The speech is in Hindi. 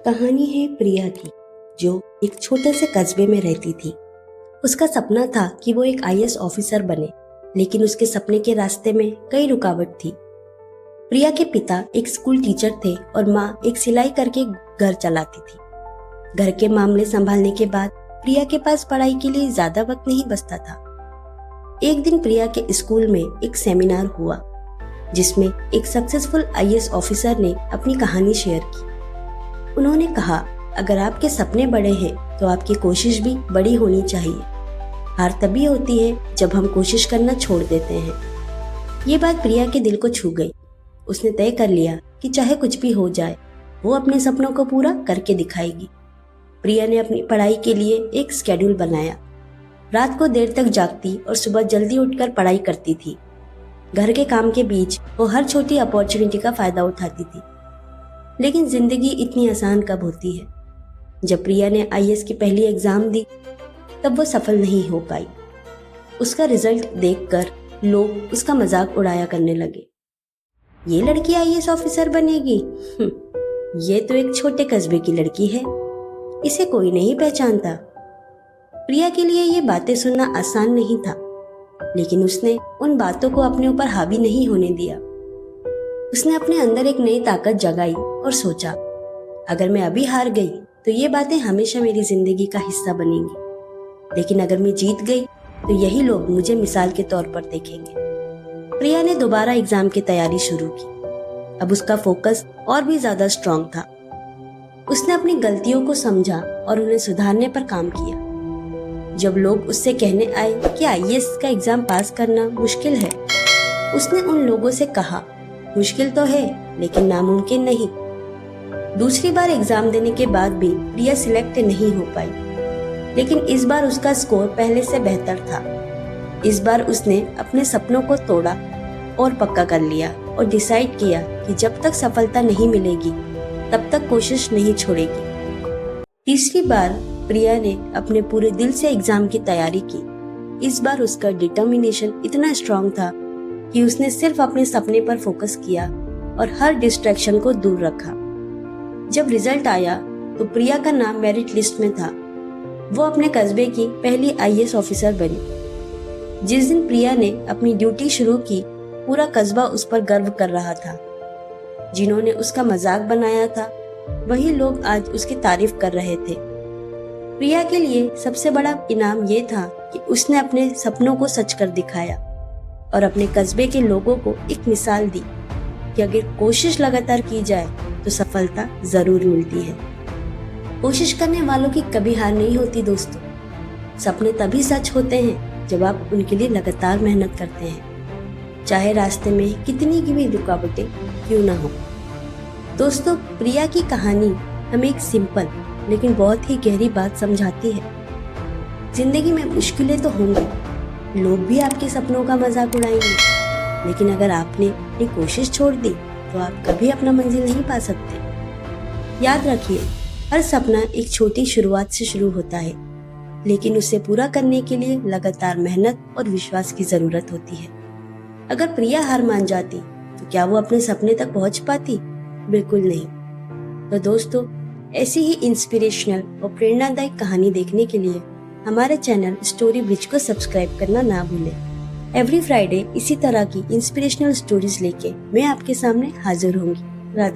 कहानी है प्रिया की, जो एक छोटे से कस्बे में रहती थी। उसका सपना था कि वो एक आईएएस ऑफिसर बने, लेकिन उसके सपने के रास्ते में कई रुकावट थी। प्रिया के पिता एक स्कूल टीचर थे और माँ एक सिलाई करके घर चलाती थी। घर के मामले संभालने के बाद प्रिया के पास पढ़ाई के लिए ज्यादा वक्त नहीं बचता था। एक दिन प्रिया के स्कूल में एक सेमिनार हुआ, जिसमें एक सक्सेसफुल आईएएस ऑफिसर ने अपनी कहानी शेयर की। उन्होंने कहा, अगर आपके सपने बड़े हैं तो आपकी कोशिश भी बड़ी होनी चाहिए। हार तभी होती है जब हम कोशिश करना छोड़ देते हैं। ये बात प्रिया के दिल को छू गई। उसने तय कर लिया कि चाहे कुछ भी हो जाए, वो अपने सपनों को पूरा करके दिखाएगी। प्रिया ने अपनी पढ़ाई के लिए एक शेड्यूल बनाया। रात को देर तक जागती और सुबह जल्दी उठकर पढ़ाई करती थी। घर के काम के बीच वो हर छोटी अपॉर्चुनिटी का फायदा उठाती थी। लेकिन जिंदगी इतनी आसान कब होती है। जब प्रिया ने आईएएस की पहली एग्जाम दी, तब वो सफल नहीं हो पाई। उसका रिजल्ट देखकर लोग उसका मजाक उड़ाया करने लगे। ये लड़की आईएएस ऑफिसर बनेगी? ये तो एक छोटे कस्बे की लड़की है, इसे कोई नहीं पहचानता। प्रिया के लिए ये बातें सुनना आसान नहीं था, लेकिन उसने उन बातों को अपने ऊपर हावी नहीं होने दिया। उसने अपने अंदर एक नई ताकत जगाई और सोचा, अगर मैं अभी हार गई तो ये बातें हमेशा मेरी जिंदगी का हिस्सा बनेंगी, लेकिन अगर मैं जीत गई तो यही लोग मुझे मिसाल के तौर पर देखेंगे। प्रिया ने दोबारा एग्जाम की तैयारी शुरू की। अब उसका फोकस और भी ज्यादा स्ट्रांग था। उसने अपनी गलतियों को समझा और उन्हें सुधारने पर काम किया। जब लोग उससे कहने आए कि आईएएस का एग्जाम पास करना मुश्किल है, उसने उन लोगों से कहा, मुश्किल तो है लेकिन नामुमकिन नहीं। दूसरी बार एग्जाम देने के बाद भी प्रिया सिलेक्ट नहीं हो पाई, लेकिन इस बार उसका स्कोर पहले से बेहतर था। इस बार उसने अपने सपनों को तोड़ा और पक्का कर लिया और डिसाइड किया कि जब तक सफलता नहीं मिलेगी तब तक कोशिश नहीं छोड़ेगी। तीसरी बार प्रिया ने अपने पूरे दिल से एग्जाम की तैयारी की। इस बार उसका डिटर्मिनेशन इतना स्ट्रांग था कि उसने सिर्फ अपने सपने पर फोकस किया और हर डिस्ट्रैक्शन को दूर रखा। जब रिजल्ट आया तो प्रिया का नाम मेरिट लिस्ट में था। वो अपने कस्बे की पहली आईएएस ऑफिसर बनी। जिस दिन प्रिया ने अपनी ड्यूटी शुरू की, पूरा कस्बा उस पर गर्व कर रहा था। जिन्होंने उसका मजाक बनाया था, वही लोग आज उसकी तारीफ कर रहे थे। प्रिया के लिए सबसे बड़ा इनाम ये था कि उसने अपने सपनों को सच कर दिखाया और अपने कस्बे के लोगों को एक मिसाल दी कि अगर कोशिश लगातार की जाए तो सफलता जरूर मिलती है। कोशिश करने वालों की कभी हार नहीं होती दोस्तों। सपने तभी सच होते हैं जब आप उनके लिए लगातार मेहनत करते हैं, चाहे रास्ते में कितनी भी रुकावटें क्यों ना हो। दोस्तों, प्रिया की कहानी हमें एक सिंपल लेकिन बहुत ही गहरी बात समझाती है। जिंदगी में मुश्किलें तो होंगी, लोग भी आपके सपनों का मजाक उड़ाएंगे, लेकिन अगर आपने अपनी कोशिश छोड़ दी तो आप कभी अपना मंजिल नहीं पा सकते। याद रखिए, हर सपना एक छोटी शुरुआत से शुरू होता है, लेकिन उसे पूरा करने के लिए लगातार मेहनत और विश्वास की जरूरत होती है। अगर प्रिया हार मान जाती तो क्या वो अपने सपने तक पहुंच पाती? बिल्कुल नहीं। तो दोस्तों, ऐसी ही इंस्पिरेशनल और प्रेरणादायक कहानी देखने के लिए हमारे चैनल स्टोरी ब्रिज को सब्सक्राइब करना ना भूलें। एवरी फ्राइडे इसी तरह की इंस्पिरेशनल स्टोरीज लेके मैं आपके सामने हाजिर होंगी। राधे।